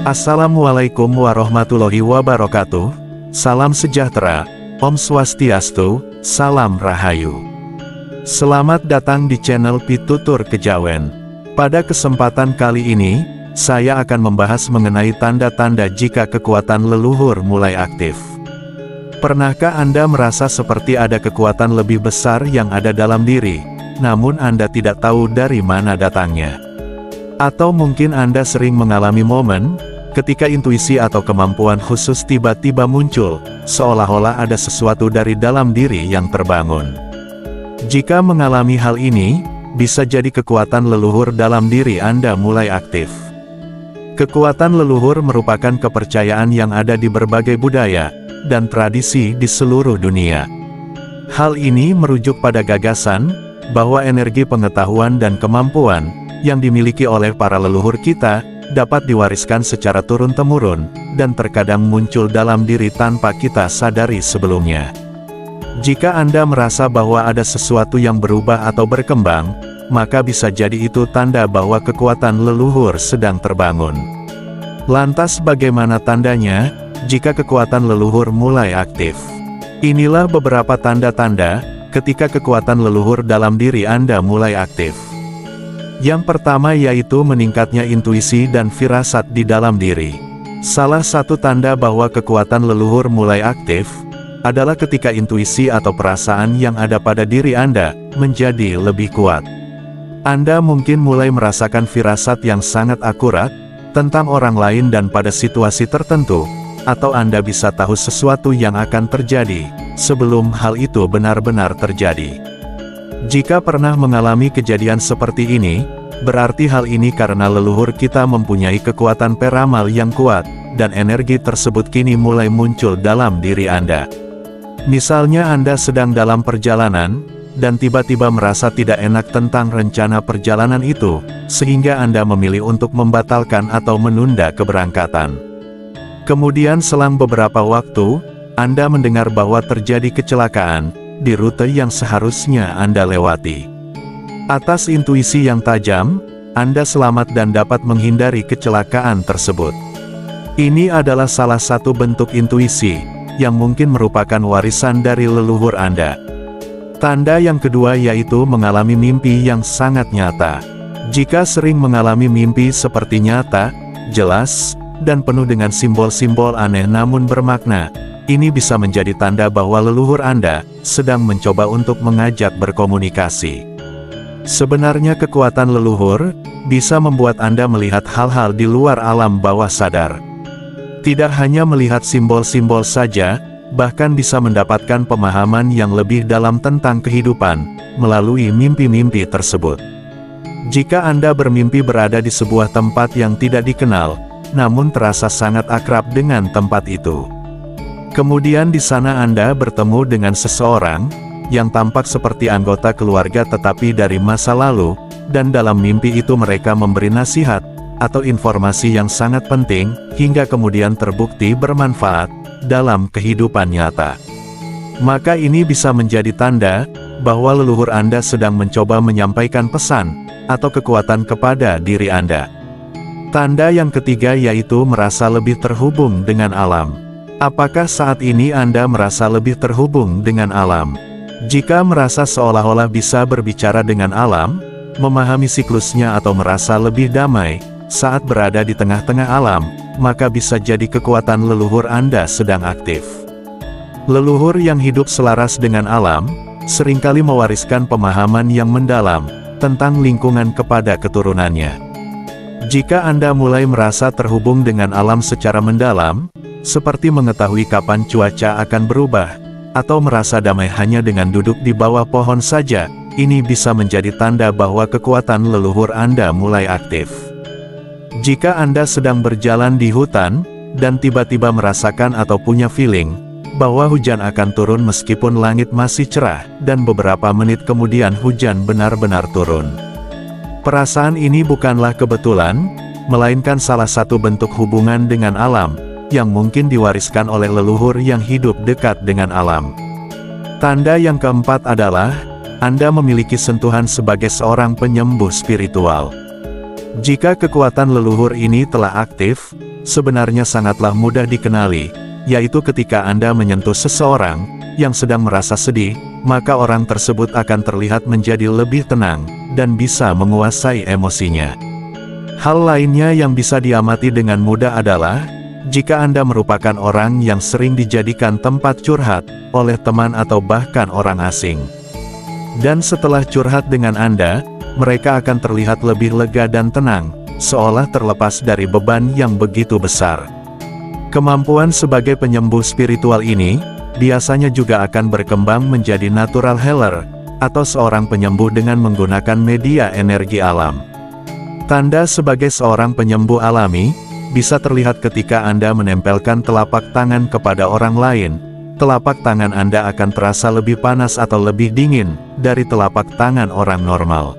Assalamualaikum warahmatullahi wabarakatuh. Salam sejahtera, Om Swastiastu, Salam Rahayu. Selamat datang di channel Pitutur Kejawen. Pada kesempatan kali ini, saya akan membahas mengenai tanda-tanda jika kekuatan leluhur mulai aktif. Pernahkah Anda merasa seperti ada kekuatan lebih besar yang ada dalam diri, namun Anda tidak tahu dari mana datangnya? Atau mungkin Anda sering mengalami momen ketika intuisi atau kemampuan khusus tiba-tiba muncul, seolah-olah ada sesuatu dari dalam diri yang terbangun. Jika mengalami hal ini, bisa jadi kekuatan leluhur dalam diri Anda mulai aktif. Kekuatan leluhur merupakan kepercayaan yang ada di berbagai budaya dan tradisi di seluruh dunia. Hal ini merujuk pada gagasan bahwa energi pengetahuan dan kemampuan yang dimiliki oleh para leluhur kita dapat diwariskan secara turun-temurun, dan terkadang muncul dalam diri tanpa kita sadari sebelumnya. Jika Anda merasa bahwa ada sesuatu yang berubah atau berkembang, maka bisa jadi itu tanda bahwa kekuatan leluhur sedang terbangun. Lantas bagaimana tandanya, jika kekuatan leluhur mulai aktif? Inilah beberapa tanda-tanda, ketika kekuatan leluhur dalam diri Anda mulai aktif. Yang pertama yaitu meningkatnya intuisi dan firasat di dalam diri. Salah satu tanda bahwa kekuatan leluhur mulai aktif, adalah ketika intuisi atau perasaan yang ada pada diri Anda, menjadi lebih kuat. Anda mungkin mulai merasakan firasat yang sangat akurat, tentang orang lain dan pada situasi tertentu, atau Anda bisa tahu sesuatu yang akan terjadi, sebelum hal itu benar-benar terjadi. Jika pernah mengalami kejadian seperti ini, berarti hal ini karena leluhur kita mempunyai kekuatan peramal yang kuat, dan energi tersebut kini mulai muncul dalam diri Anda. Misalnya Anda sedang dalam perjalanan, dan tiba-tiba merasa tidak enak tentang rencana perjalanan itu, sehingga Anda memilih untuk membatalkan atau menunda keberangkatan. Kemudian selang beberapa waktu, Anda mendengar bahwa terjadi kecelakaan di rute yang seharusnya Anda lewati. Atas intuisi yang tajam, Anda selamat dan dapat menghindari kecelakaan tersebut. Ini adalah salah satu bentuk intuisi, yang mungkin merupakan warisan dari leluhur Anda. Tanda yang kedua yaitu mengalami mimpi yang sangat nyata. Jika sering mengalami mimpi seperti nyata, jelas, dan penuh dengan simbol-simbol aneh namun bermakna, ini bisa menjadi tanda bahwa leluhur Anda sedang mencoba untuk mengajak berkomunikasi. Sebenarnya kekuatan leluhur bisa membuat Anda melihat hal-hal di luar alam bawah sadar. Tidak hanya melihat simbol-simbol saja, bahkan bisa mendapatkan pemahaman yang lebih dalam tentang kehidupan melalui mimpi-mimpi tersebut. Jika Anda bermimpi berada di sebuah tempat yang tidak dikenal, namun terasa sangat akrab dengan tempat itu. Kemudian di sana Anda bertemu dengan seseorang, yang tampak seperti anggota keluarga tetapi dari masa lalu, dan dalam mimpi itu mereka memberi nasihat, atau informasi yang sangat penting, hingga kemudian terbukti bermanfaat, dalam kehidupan nyata. Maka ini bisa menjadi tanda, bahwa leluhur Anda sedang mencoba menyampaikan pesan, atau kekuatan kepada diri Anda. Tanda yang ketiga yaitu merasa lebih terhubung dengan alam. Apakah saat ini Anda merasa lebih terhubung dengan alam? Jika merasa seolah-olah bisa berbicara dengan alam, memahami siklusnya atau merasa lebih damai, saat berada di tengah-tengah alam, maka bisa jadi kekuatan leluhur Anda sedang aktif. Leluhur yang hidup selaras dengan alam, seringkali mewariskan pemahaman yang mendalam, tentang lingkungan kepada keturunannya. Jika Anda mulai merasa terhubung dengan alam secara mendalam, seperti mengetahui kapan cuaca akan berubah, atau merasa damai hanya dengan duduk di bawah pohon saja, ini bisa menjadi tanda bahwa kekuatan leluhur Anda mulai aktif. Jika Anda sedang berjalan di hutan, dan tiba-tiba merasakan atau punya feeling, bahwa hujan akan turun meskipun langit masih cerah, dan beberapa menit kemudian hujan benar-benar turun. Perasaan ini bukanlah kebetulan, melainkan salah satu bentuk hubungan dengan alam, yang mungkin diwariskan oleh leluhur yang hidup dekat dengan alam. Tanda yang keempat adalah, Anda memiliki sentuhan sebagai seorang penyembuh spiritual. Jika kekuatan leluhur ini telah aktif, sebenarnya sangatlah mudah dikenali, yaitu ketika Anda menyentuh seseorang yang sedang merasa sedih, maka orang tersebut akan terlihat menjadi lebih tenang, dan bisa menguasai emosinya. Hal lainnya yang bisa diamati dengan mudah adalah, jika Anda merupakan orang yang sering dijadikan tempat curhat oleh teman atau bahkan orang asing. Dan setelah curhat dengan Anda, mereka akan terlihat lebih lega dan tenang, seolah terlepas dari beban yang begitu besar. Kemampuan sebagai penyembuh spiritual ini, biasanya juga akan berkembang menjadi natural healer, atau seorang penyembuh dengan menggunakan media energi alam. Tanda sebagai seorang penyembuh alami, bisa terlihat ketika Anda menempelkan telapak tangan kepada orang lain. Telapak tangan Anda akan terasa lebih panas atau lebih dingin dari telapak tangan orang normal.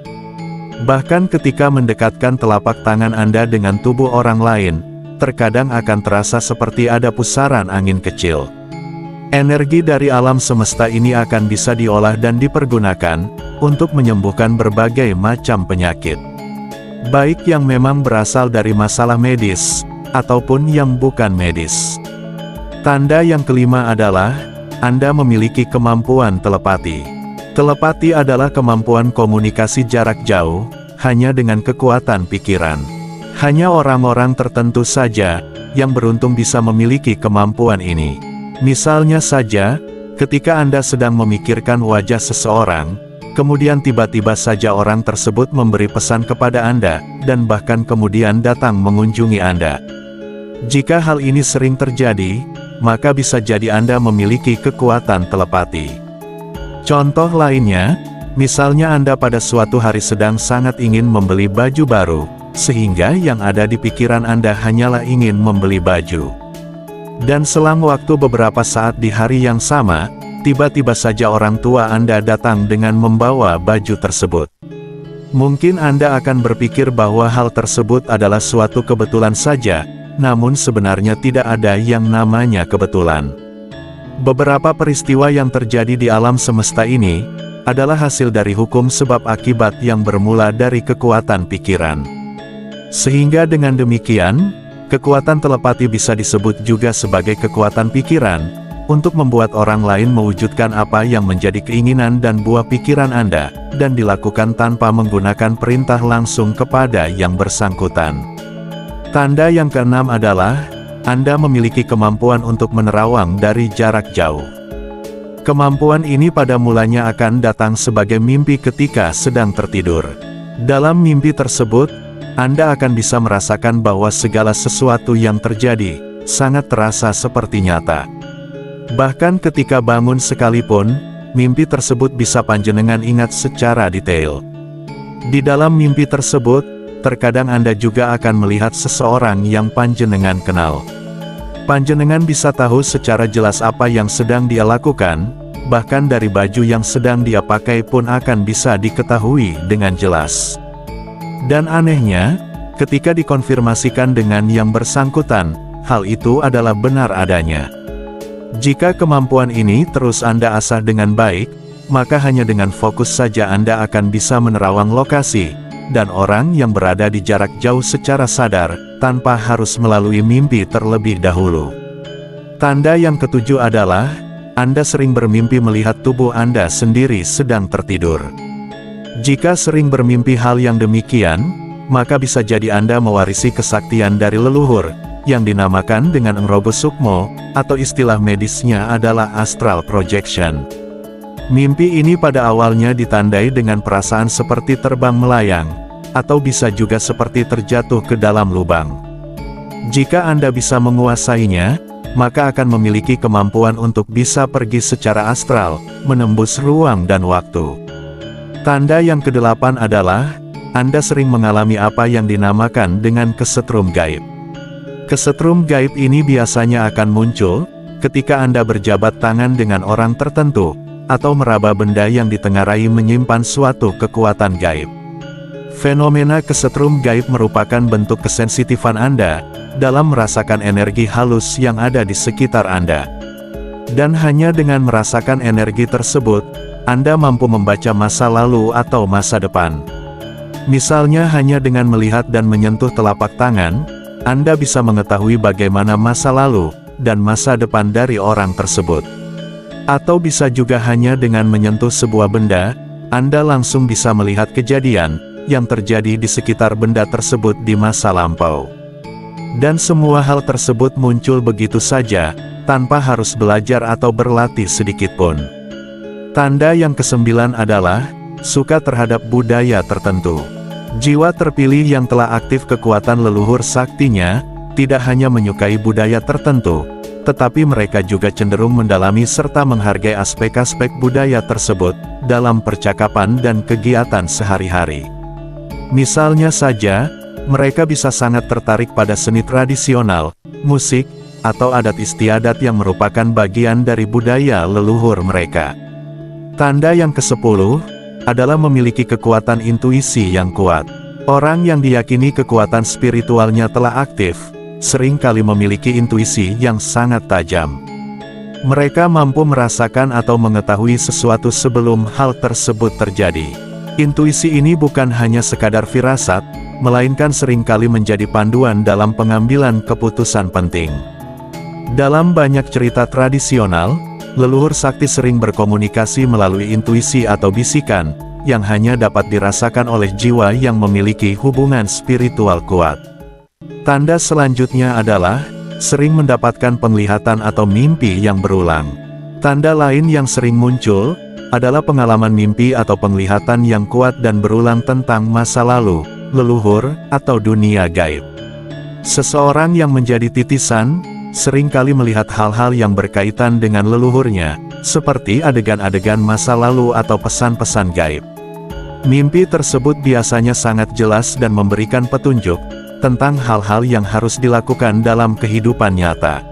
Bahkan ketika mendekatkan telapak tangan Anda dengan tubuh orang lain, terkadang akan terasa seperti ada pusaran angin kecil. Energi dari alam semesta ini akan bisa diolah dan dipergunakan untuk menyembuhkan berbagai macam penyakit. Baik yang memang berasal dari masalah medis, ataupun yang bukan medis. Tanda yang kelima adalah, Anda memiliki kemampuan telepati. Telepati adalah kemampuan komunikasi jarak jauh, hanya dengan kekuatan pikiran. Hanya orang-orang tertentu saja, yang beruntung bisa memiliki kemampuan ini. Misalnya saja, ketika Anda sedang memikirkan wajah seseorang, kemudian tiba-tiba saja orang tersebut memberi pesan kepada Anda, dan bahkan kemudian datang mengunjungi Anda. Jika hal ini sering terjadi, maka bisa jadi Anda memiliki kekuatan telepati. Contoh lainnya, misalnya Anda pada suatu hari sedang sangat ingin membeli baju baru, sehingga yang ada di pikiran Anda hanyalah ingin membeli baju. Dan selang waktu beberapa saat di hari yang sama, tiba-tiba saja orang tua Anda datang dengan membawa baju tersebut. Mungkin Anda akan berpikir bahwa hal tersebut adalah suatu kebetulan saja, namun sebenarnya tidak ada yang namanya kebetulan. Beberapa peristiwa yang terjadi di alam semesta ini, adalah hasil dari hukum sebab akibat yang bermula dari kekuatan pikiran. Sehingga dengan demikian, kekuatan telepati bisa disebut juga sebagai kekuatan pikiran, untuk membuat orang lain mewujudkan apa yang menjadi keinginan dan buah pikiran Anda, dan dilakukan tanpa menggunakan perintah langsung kepada yang bersangkutan. Tanda yang keenam adalah, Anda memiliki kemampuan untuk menerawang dari jarak jauh. Kemampuan ini pada mulanya akan datang sebagai mimpi ketika sedang tertidur. Dalam mimpi tersebut, Anda akan bisa merasakan bahwa segala sesuatu yang terjadi, sangat terasa seperti nyata. Bahkan ketika bangun sekalipun, mimpi tersebut bisa panjenengan ingat secara detail. Di dalam mimpi tersebut, terkadang Anda juga akan melihat seseorang yang panjenengan kenal. Panjenengan bisa tahu secara jelas apa yang sedang dia lakukan, bahkan dari baju yang sedang dia pakai pun akan bisa diketahui dengan jelas. Dan anehnya, ketika dikonfirmasikan dengan yang bersangkutan, hal itu adalah benar adanya. Jika kemampuan ini terus Anda asah dengan baik, maka hanya dengan fokus saja Anda akan bisa menerawang lokasi, dan orang yang berada di jarak jauh secara sadar, tanpa harus melalui mimpi terlebih dahulu. Tanda yang ketujuh adalah, Anda sering bermimpi melihat tubuh Anda sendiri sedang tertidur. Jika sering bermimpi hal yang demikian, maka bisa jadi Anda mewarisi kesaktian dari leluhur, yang dinamakan dengan Ngrobo Sukmo, atau istilah medisnya adalah astral projection. Mimpi ini pada awalnya ditandai dengan perasaan seperti terbang melayang, atau bisa juga seperti terjatuh ke dalam lubang. Jika Anda bisa menguasainya, maka akan memiliki kemampuan untuk bisa pergi secara astral, menembus ruang dan waktu. Tanda yang kedelapan adalah, Anda sering mengalami apa yang dinamakan dengan kesetrum gaib. Kesetrum gaib ini biasanya akan muncul, ketika Anda berjabat tangan dengan orang tertentu, atau meraba benda yang ditengarai menyimpan suatu kekuatan gaib. Fenomena kesetrum gaib merupakan bentuk kesensitifan Anda, dalam merasakan energi halus yang ada di sekitar Anda. Dan hanya dengan merasakan energi tersebut, Anda mampu membaca masa lalu atau masa depan. Misalnya hanya dengan melihat dan menyentuh telapak tangan, Anda bisa mengetahui bagaimana masa lalu dan masa depan dari orang tersebut. Atau bisa juga hanya dengan menyentuh sebuah benda, Anda langsung bisa melihat kejadian yang terjadi di sekitar benda tersebut di masa lampau. Dan semua hal tersebut muncul begitu saja, tanpa harus belajar atau berlatih sedikit pun. Tanda yang ke-9 adalah suka terhadap budaya tertentu. Jiwa terpilih yang telah aktif kekuatan leluhur saktinya, tidak hanya menyukai budaya tertentu, tetapi mereka juga cenderung mendalami serta menghargai aspek-aspek budaya tersebut dalam percakapan dan kegiatan sehari-hari. Misalnya saja, mereka bisa sangat tertarik pada seni tradisional, musik, atau adat istiadat yang merupakan bagian dari budaya leluhur mereka. Tanda yang ke-10 adalah memiliki kekuatan intuisi yang kuat. Orang yang diyakini kekuatan spiritualnya telah aktif, sering kali memiliki intuisi yang sangat tajam. Mereka mampu merasakan atau mengetahui sesuatu sebelum hal tersebut terjadi. Intuisi ini bukan hanya sekadar firasat, melainkan seringkali menjadi panduan dalam pengambilan keputusan penting. Dalam banyak cerita tradisional, leluhur sakti sering berkomunikasi melalui intuisi atau bisikan, yang hanya dapat dirasakan oleh jiwa yang memiliki hubungan spiritual kuat. Tanda selanjutnya adalah sering mendapatkan penglihatan atau mimpi yang berulang. Tanda lain yang sering muncul adalah pengalaman mimpi atau penglihatan yang kuat dan berulang tentang masa lalu, leluhur, atau dunia gaib. Seseorang yang menjadi titisan sering kali melihat hal-hal yang berkaitan dengan leluhurnya, seperti adegan-adegan masa lalu atau pesan-pesan gaib. Mimpi tersebut biasanya sangat jelas dan memberikan petunjuk tentang hal-hal yang harus dilakukan dalam kehidupan nyata.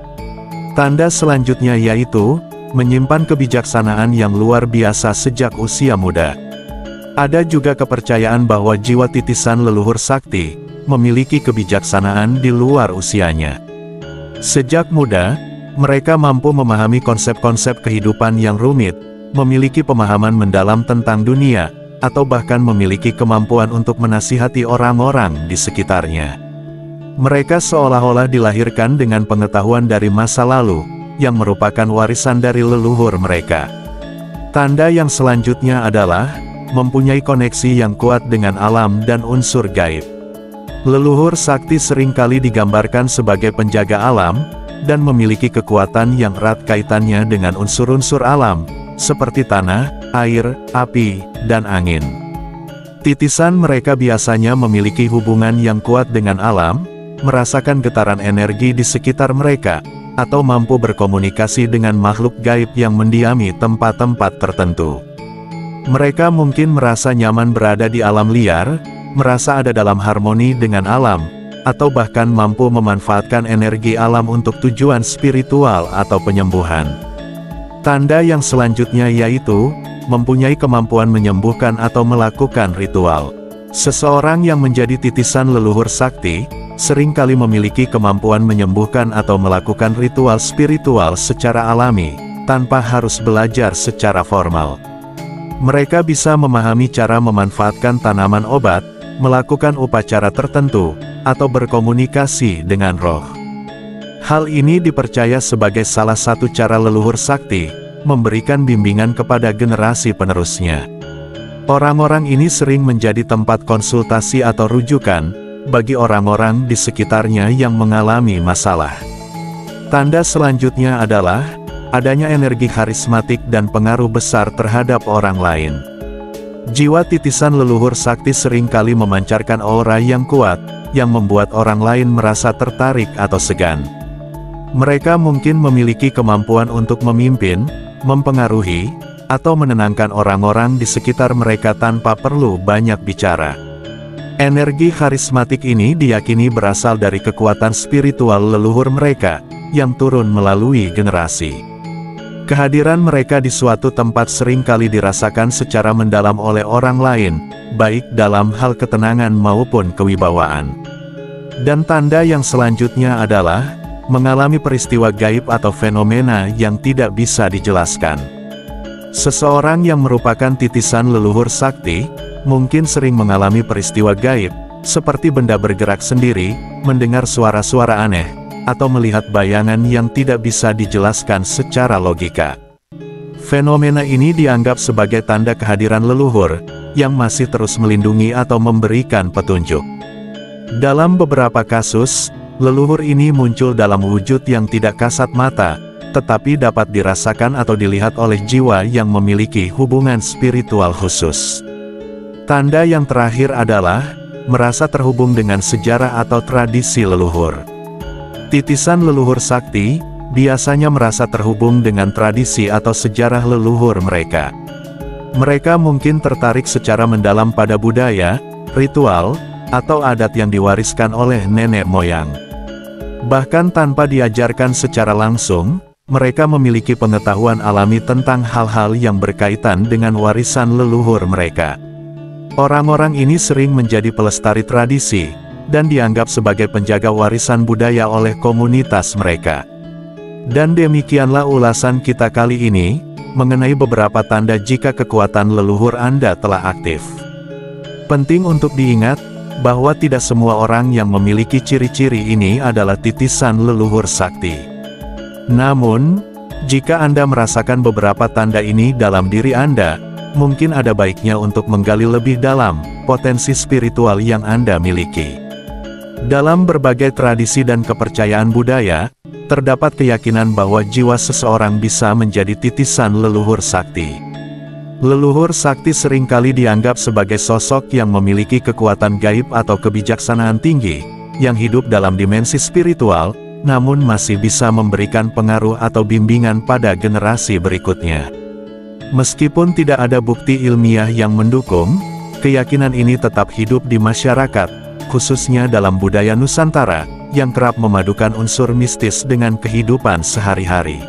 Tanda selanjutnya yaitu menyimpan kebijaksanaan yang luar biasa sejak usia muda. Ada juga kepercayaan bahwa jiwa titisan leluhur sakti memiliki kebijaksanaan di luar usianya. Sejak muda, mereka mampu memahami konsep-konsep kehidupan yang rumit, memiliki pemahaman mendalam tentang dunia, atau bahkan memiliki kemampuan untuk menasihati orang-orang di sekitarnya. Mereka seolah-olah dilahirkan dengan pengetahuan dari masa lalu, yang merupakan warisan dari leluhur mereka. Tanda yang selanjutnya adalah mempunyai koneksi yang kuat dengan alam dan unsur gaib. Leluhur sakti seringkali digambarkan sebagai penjaga alam, dan memiliki kekuatan yang erat kaitannya dengan unsur-unsur alam, seperti tanah, air, api, dan angin. Titisan mereka biasanya memiliki hubungan yang kuat dengan alam, merasakan getaran energi di sekitar mereka, atau mampu berkomunikasi dengan makhluk gaib yang mendiami tempat-tempat tertentu. Mereka mungkin merasa nyaman berada di alam liar, merasa ada dalam harmoni dengan alam, atau bahkan mampu memanfaatkan energi alam untuk tujuan spiritual atau penyembuhan. Tanda yang selanjutnya yaitu mempunyai kemampuan menyembuhkan atau melakukan ritual. Seseorang yang menjadi titisan leluhur sakti seringkali memiliki kemampuan menyembuhkan atau melakukan ritual spiritual secara alami, tanpa harus belajar secara formal. Mereka bisa memahami cara memanfaatkan tanaman obat, melakukan upacara tertentu, atau berkomunikasi dengan roh. Hal ini dipercaya sebagai salah satu cara leluhur sakti memberikan bimbingan kepada generasi penerusnya. Orang-orang ini sering menjadi tempat konsultasi atau rujukan bagi orang-orang di sekitarnya yang mengalami masalah. Tanda selanjutnya adalah adanya energi karismatik dan pengaruh besar terhadap orang lain. Jiwa titisan leluhur sakti seringkali memancarkan aura yang kuat, yang membuat orang lain merasa tertarik atau segan. Mereka mungkin memiliki kemampuan untuk memimpin, mempengaruhi, atau menenangkan orang-orang di sekitar mereka tanpa perlu banyak bicara. Energi karismatik ini diyakini berasal dari kekuatan spiritual leluhur mereka, yang turun melalui generasi. Kehadiran mereka di suatu tempat seringkali dirasakan secara mendalam oleh orang lain, baik dalam hal ketenangan maupun kewibawaan. Dan tanda yang selanjutnya adalah mengalami peristiwa gaib atau fenomena yang tidak bisa dijelaskan. Seseorang yang merupakan titisan leluhur sakti mungkin sering mengalami peristiwa gaib seperti benda bergerak sendiri, mendengar suara-suara aneh, atau melihat bayangan yang tidak bisa dijelaskan secara logika. Fenomena ini dianggap sebagai tanda kehadiran leluhur, yang masih terus melindungi atau memberikan petunjuk. Dalam beberapa kasus, leluhur ini muncul dalam wujud yang tidak kasat mata, tetapi dapat dirasakan atau dilihat oleh jiwa yang memiliki hubungan spiritual khusus. Tanda yang terakhir adalah merasa terhubung dengan sejarah atau tradisi leluhur. Titisan leluhur sakti biasanya merasa terhubung dengan tradisi atau sejarah leluhur mereka. Mereka mungkin tertarik secara mendalam pada budaya, ritual, atau adat yang diwariskan oleh nenek moyang. Bahkan tanpa diajarkan secara langsung, mereka memiliki pengetahuan alami tentang hal-hal yang berkaitan dengan warisan leluhur mereka. Orang-orang ini sering menjadi pelestari tradisi, dan dianggap sebagai penjaga warisan budaya oleh komunitas mereka. Dan demikianlah ulasan kita kali ini, mengenai beberapa tanda jika kekuatan leluhur Anda telah aktif. Penting untuk diingat, bahwa tidak semua orang yang memiliki ciri-ciri ini adalah titisan leluhur sakti. Namun, jika Anda merasakan beberapa tanda ini dalam diri Anda, mungkin ada baiknya untuk menggali lebih dalam potensi spiritual yang Anda miliki. Dalam berbagai tradisi dan kepercayaan budaya, terdapat keyakinan bahwa jiwa seseorang bisa menjadi titisan leluhur sakti. Leluhur sakti seringkali dianggap sebagai sosok yang memiliki kekuatan gaib atau kebijaksanaan tinggi, yang hidup dalam dimensi spiritual, namun masih bisa memberikan pengaruh atau bimbingan pada generasi berikutnya. Meskipun tidak ada bukti ilmiah yang mendukung, keyakinan ini tetap hidup di masyarakat, khususnya dalam budaya Nusantara, yang kerap memadukan unsur mistis dengan kehidupan sehari-hari.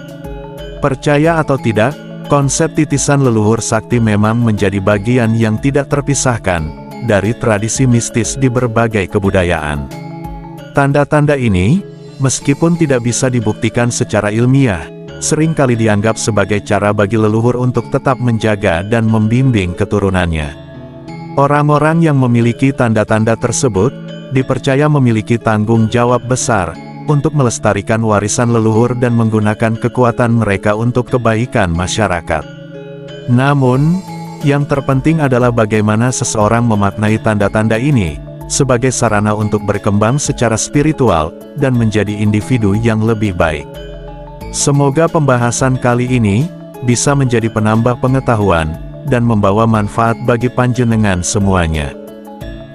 Percaya atau tidak, konsep titisan leluhur sakti memang menjadi bagian yang tidak terpisahkan dari tradisi mistis di berbagai kebudayaan. Tanda-tanda ini, meskipun tidak bisa dibuktikan secara ilmiah, seringkali dianggap sebagai cara bagi leluhur untuk tetap menjaga dan membimbing keturunannya. Orang-orang yang memiliki tanda-tanda tersebut, dipercaya memiliki tanggung jawab besar untuk melestarikan warisan leluhur dan menggunakan kekuatan mereka untuk kebaikan masyarakat. Namun, yang terpenting adalah bagaimana seseorang memaknai tanda-tanda ini, sebagai sarana untuk berkembang secara spiritual, dan menjadi individu yang lebih baik. Semoga pembahasan kali ini, bisa menjadi penambah pengetahuan, dan membawa manfaat bagi panjenengan semuanya.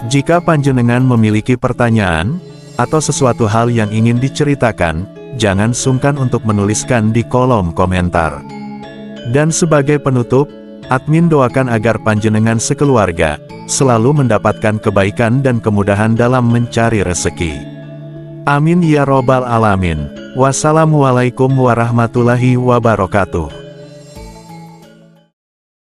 Jika panjenengan memiliki pertanyaan, atau sesuatu hal yang ingin diceritakan, jangan sungkan untuk menuliskan di kolom komentar. Dan sebagai penutup, admin doakan agar panjenengan sekeluarga, selalu mendapatkan kebaikan dan kemudahan dalam mencari rezeki. Amin ya robbal alamin. Wassalamualaikum warahmatullahi wabarakatuh.